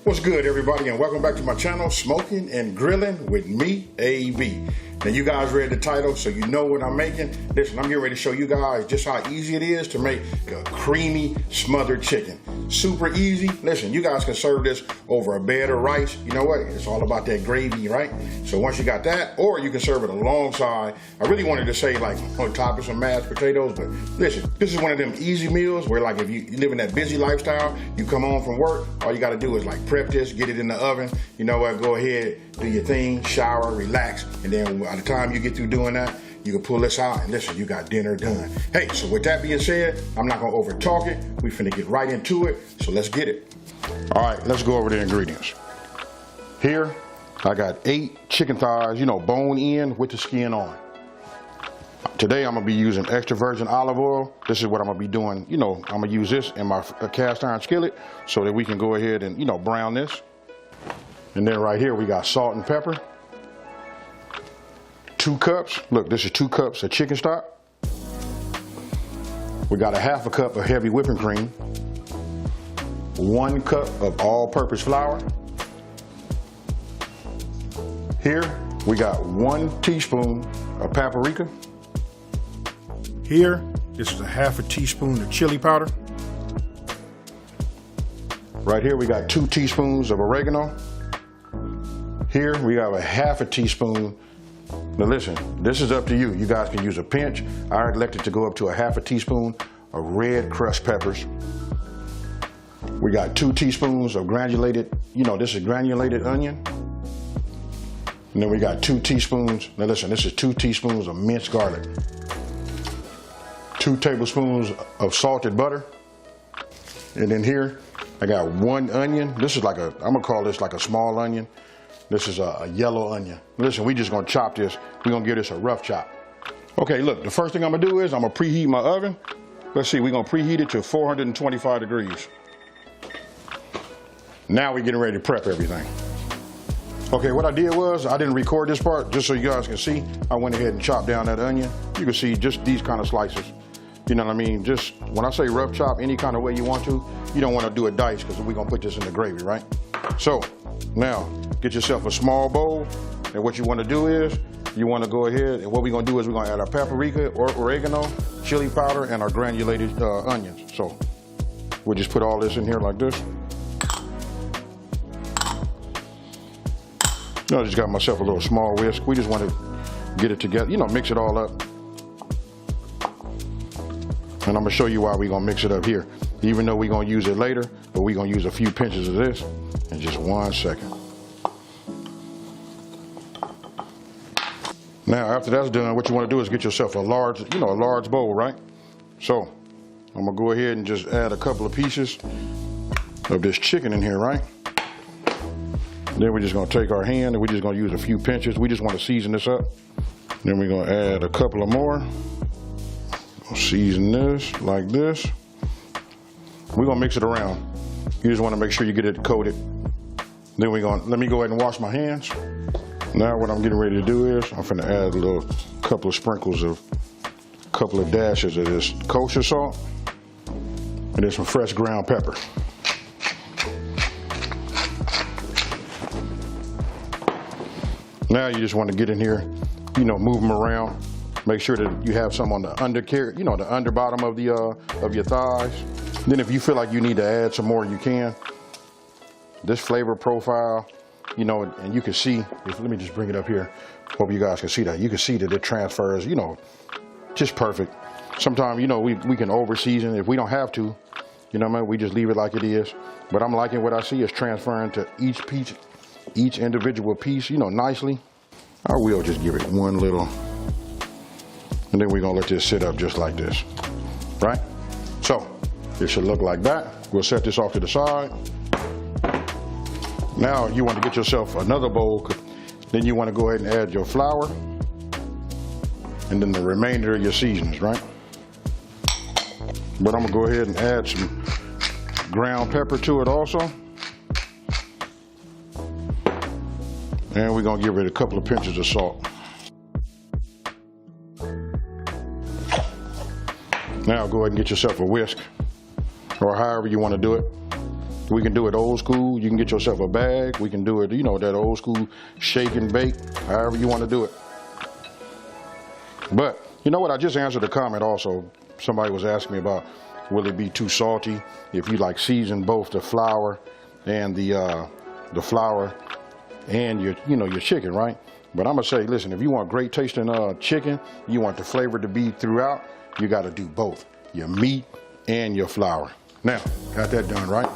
What's good, everybody, and welcome back to my channel, Smoking and Grilling with me, AB. Now, you guys read the title, so you know what I'm making. Listen, I'm getting ready to show you guys just how easy it is to make a creamy smothered chicken. Super easy. Listen, you guys can serve this over a bed of rice. You know what? It's all about that gravy, right? So once you got that, or you can serve it alongside. I really wanted to say like on top of some mashed potatoes, but listen, this is one of them easy meals where like if you live in that busy lifestyle, you come home from work, all you got to do is like prep this, get it in the oven. You know what? Go ahead, do your thing, shower, relax, and then by the time you get through doing that, you can pull this out and listen, you got dinner done. Hey, so with that being said, I'm not gonna over talk it. We finna get right into it, so let's get it. All right, let's go over the ingredients. Here, I got 8 chicken thighs, bone in with the skin on. Today, I'm gonna be using extra virgin olive oil. This is what I'm gonna be doing. I'm gonna use this in my cast iron skillet so that we can go ahead and, brown this. And then right here, we got salt and pepper. 2 cups, look, this is 2 cups of chicken stock. We got a half a cup of heavy whipping cream. 1 cup of all-purpose flour. Here, we got 1 teaspoon of paprika. Here, this is a half a teaspoon of chili powder. Right here, we got 2 teaspoons of oregano. Here, we have a half a teaspoon. Now listen, this is up to you. You guys can use a pinch. I elected to go up to a half a teaspoon of red crushed peppers. We got 2 teaspoons of granulated, this is granulated onion. And then we got 2 teaspoons, now listen, this is 2 teaspoons of minced garlic. 2 tablespoons of salted butter. And then here, I got 1 onion. This is like I'm gonna call this like a small onion. This is a yellow onion. Listen, we just gonna chop this. We're gonna give this a rough chop. Okay, look, the first thing I'm gonna do is I'm gonna preheat my oven. Let's see, we're gonna preheat it to 425 degrees. Now we're getting ready to prep everything. Okay, what I did was, I didn't record this part, just so you guys can see. I went ahead and chopped down that onion. You can see just these kind of slices. You know what I mean? Just, when I say rough chop, any kind of way you want to, you don't wanna do it dice, because we're gonna put this in the gravy, right? So, now, get yourself a small bowl, and what you want to do is, you want to go ahead, and what we're going to do is we're going to add our paprika, or oregano, chili powder, and our granulated onions. So, we'll just put all this in here like this. I just got myself a little small whisk. We just want to get it together, mix it all up. And I'm going to show you why we're going to mix it up here. Even though we're going to use it later, but we're going to use a few pinches of this in just 1 second. Now, after that's done, what you want to do is get yourself a large bowl, right? So, I'm going to go ahead and just add a couple of pieces of this chicken in here, right? Then we're just going to take our hand and we're just going to use a few pinches. We just want to season this up. Then we're going to add a couple of more. Season this like this. We're going to mix it around. You just want to make sure you get it coated. Then let me go ahead and wash my hands. Now what I'm getting ready to do is, I'm gonna add a couple of sprinkles of, couple of dashes of this kosher salt, and then some fresh ground pepper. Now you just want to get in here, move them around. Make sure that you have some on the the under bottom of your thighs. Then if you feel like you need to add some more, you can. This flavor profile, and you can see, let me just bring it up here. Hope you guys can see that. You can see that it transfers, just perfect. Sometimes, we can over season if we don't have to, we just leave it like it is. But I'm liking what I see is transferring to each individual piece, nicely. I will just give it one little, and then we're gonna let this sit up just like this, right? So, it should look like that. We'll set this off to the side. Now you want to get yourself another bowl. Then you want to go ahead and add your flour and then the remainder of your seasonings, right? But I'm gonna go ahead and add some ground pepper to it also. And we're gonna give it a couple of pinches of salt. Now go ahead and get yourself a whisk, or however you want to do it. We can do it old school. You can get yourself a bag. We can do it, you know, that old school shake and bake, however you want to do it. But you know what? I just answered a comment also. Somebody was asking me about, will it be too salty if you like season both the flour and the flour and your chicken, right? But I'm gonna say, listen, if you want great tasting chicken, you want the flavor to be throughout, you got to do both, your meat and your flour. Now, got that done, right?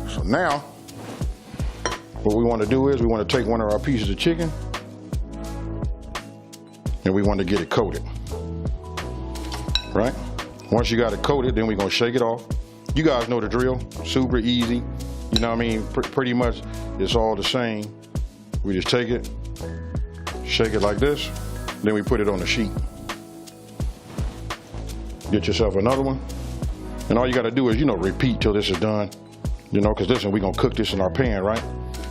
So now, what we want to do is we want to take one of our pieces of chicken and we want to get it coated, right? Once you got it coated, then we're going to shake it off. You guys know the drill, super easy. You know what I mean? Pretty much it's all the same. We just take it, shake it like this, then we put it on the sheet. Get yourself another one. And all you got to do is, you know, repeat till this is done. You know, because listen, we're going to cook this in our pan, right?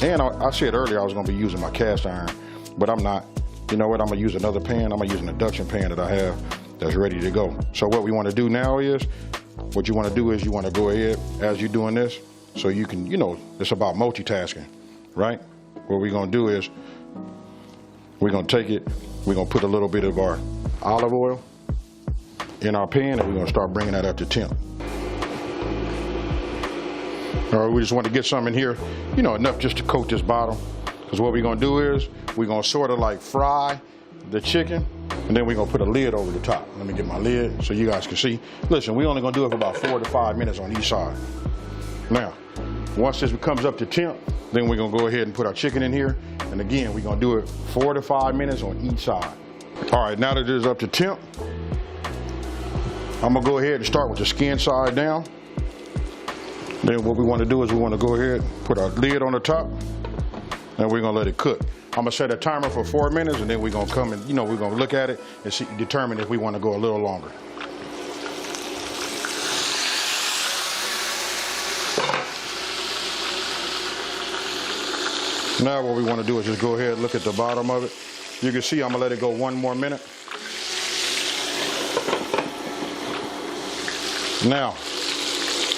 And I said earlier I was going to be using my cast iron, but I'm not. You know what? I'm going to use another pan. I'm going to use an induction pan that I have that's ready to go. So what we want to do now is, what you want to do is you want to go ahead as you're doing this, so you can, you know, it's about multitasking, right? What we're going to do is, we're going to take it, we're going to put a little bit of our olive oil in our pan, and we're going to start bringing that up to temp. Or we just want to get some in here, you know, enough just to coat this bottom. Because what we're going to do is, we're going to sort of like fry the chicken, and then we're going to put a lid over the top. Let me get my lid so you guys can see. Listen, we're only going to do it for about 4 to 5 minutes on each side. Now, once this comes up to temp, then we're going to go ahead and put our chicken in here. And again, we're going to do it 4 to 5 minutes on each side. All right, now that it is up to temp, I'm going to go ahead and start with the skin side down. Then what we want to do is we want to go ahead, put our lid on the top, and we're going to let it cook. I'm going to set a timer for 4 minutes, and then we're going to come and, you know, we're going to look at it and see, determine if we want to go a little longer. Now what we want to do is just go ahead and look at the bottom of it. You can see I'm going to let it go 1 more minute. Now,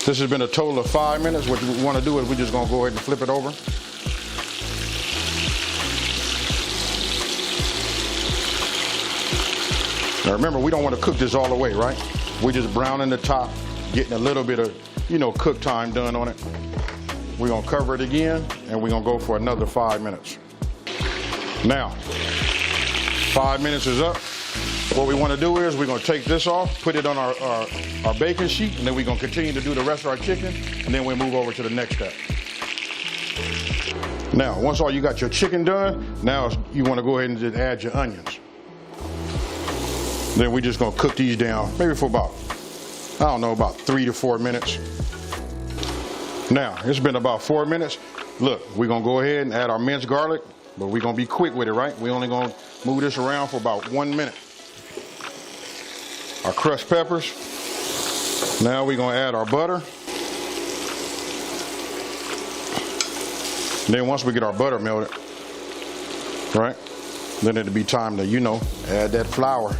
this has been a total of 5 minutes. What we want to do is we're just going to go ahead and flip it over. Now remember, we don't want to cook this all the way, right? We're just browning the top, getting a little bit of, you know, cook time done on it. We're going to cover it again, and we're going to go for another 5 minutes. Now, 5 minutes is up. What we want to do is we're going to take this off, put it on our baking sheet, and then we're going to continue to do the rest of our chicken, and then we'll move over to the next step. Now, once all you got your chicken done, now you want to go ahead and just add your onions. Then we're just going to cook these down, maybe for about, I don't know, about 3 to 4 minutes. Now, it's been about 4 minutes. Look, we're going to go ahead and add our minced garlic, but we're going to be quick with it, right? We're only going to move this around for about 1 minute. Our crushed peppers. Now we're going to add our butter. And then once we get our butter melted, right, then it'll be time to, you know, add that flour.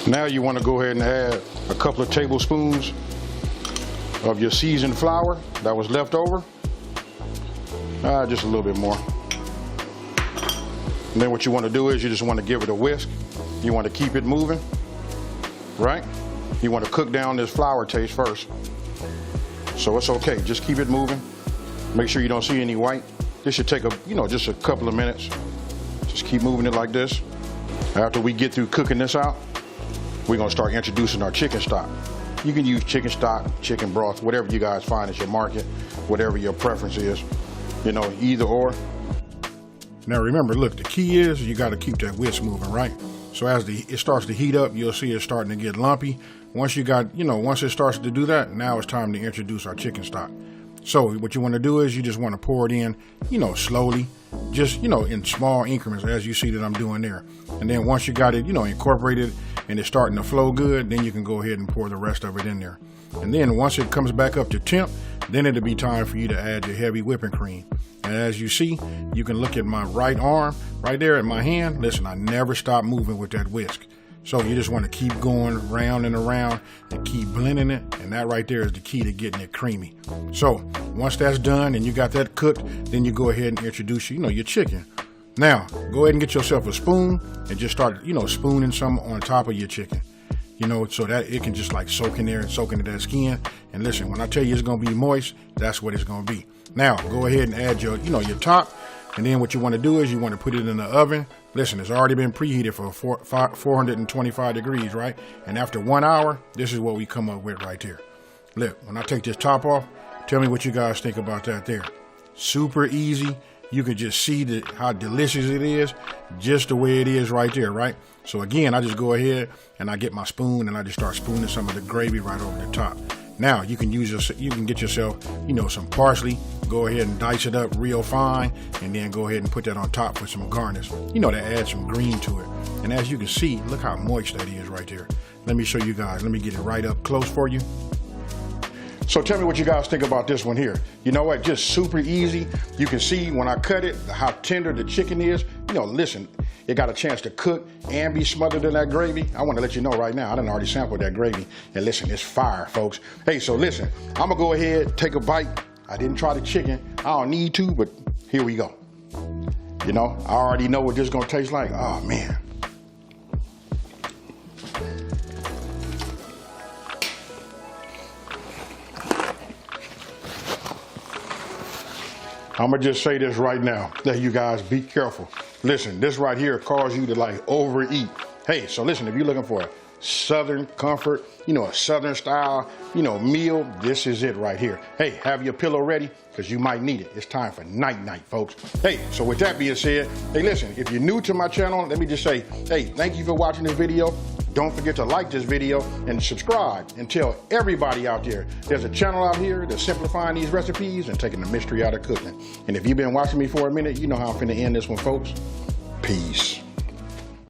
Now you want to go ahead and add a couple of tablespoons of your seasoned flour that was left over. Just a little bit more. And then what you want to do is you just want to give it a whisk. You want to keep it moving, right? You want to cook down this flour taste first. So it's okay, just keep it moving. Make sure you don't see any white. This should take just a couple of minutes. Just keep moving it like this. After we get through cooking this out, we're gonna start introducing our chicken stock. You can use chicken stock, chicken broth, whatever you guys find at your market, whatever your preference is, you know, either or. Now remember, look, the key is you gotta keep that whisk moving, right? So as it starts to heat up, you'll see it starting to get lumpy. Once it starts to do that, now it's time to introduce our chicken stock. So what you want to do is you just want to pour it in, slowly, just, in small increments, as you see that I'm doing there. And then once you got it, incorporated and it's starting to flow good, then you can go ahead and pour the rest of it in there. And then once it comes back up to temp, then it'll be time for you to add your heavy whipping cream. And as you see, you can look at my right arm, right there at my hand. Listen, I never stop moving with that whisk. So you just want to keep going round and around and keep blending it. And that right there is the key to getting it creamy. So Once that's done and you got that cooked, then you go ahead and introduce, your chicken. Now, go ahead and get yourself a spoon and just start, spooning some on top of your chicken. So that it can just like soak in there and soak into that skin. And listen, when I tell you it's gonna be moist, that's what it's gonna be. Now, go ahead and add your, your top. And then what you want to do is you want to put it in the oven. Listen, it's already been preheated for 425 degrees, right? And after 1 hour, this is what we come up with right there. Look, when I take this top off, tell me what you guys think about that there. Super easy. You can just see how delicious it is, just the way it is right there, right? So again, I just go ahead and I get my spoon and I just start spooning some of the gravy right over the top. Now you can get yourself, some parsley. Go ahead and dice it up real fine, and then go ahead and put that on top for some garnish. To add some green to it. And as you can see, look how moist that is right there. Let me show you guys. Let me get it right up close for you. So tell me what you guys think about this one here. You know what? Just super easy. You can see when I cut it, how tender the chicken is. Listen, it got a chance to cook and be smothered in that gravy. I want to let you know right now, I done already sampled that gravy. And listen, it's fire, folks. Hey, so listen, I'm gonna go ahead, take a bite. I didn't try the chicken. I don't need to, but here we go. I already know what this is gonna taste like. Oh, man. I'm gonna just say this right now. That you guys be careful. Listen, this right here causes you to like overeat. Hey, so listen, if you're looking for a Southern comfort, a Southern style, meal, this is it right here. Hey, have your pillow ready because you might need it. It's time for night-night, folks. Hey, so with that being said, hey, listen, if you're new to my channel, let me just say, hey, thank you for watching this video. Don't forget to like this video and subscribe and tell everybody out there there's a channel out here that's simplifying these recipes and taking the mystery out of cooking. And if you've been watching me for a minute, you know how I'm finna end this one, folks. Peace.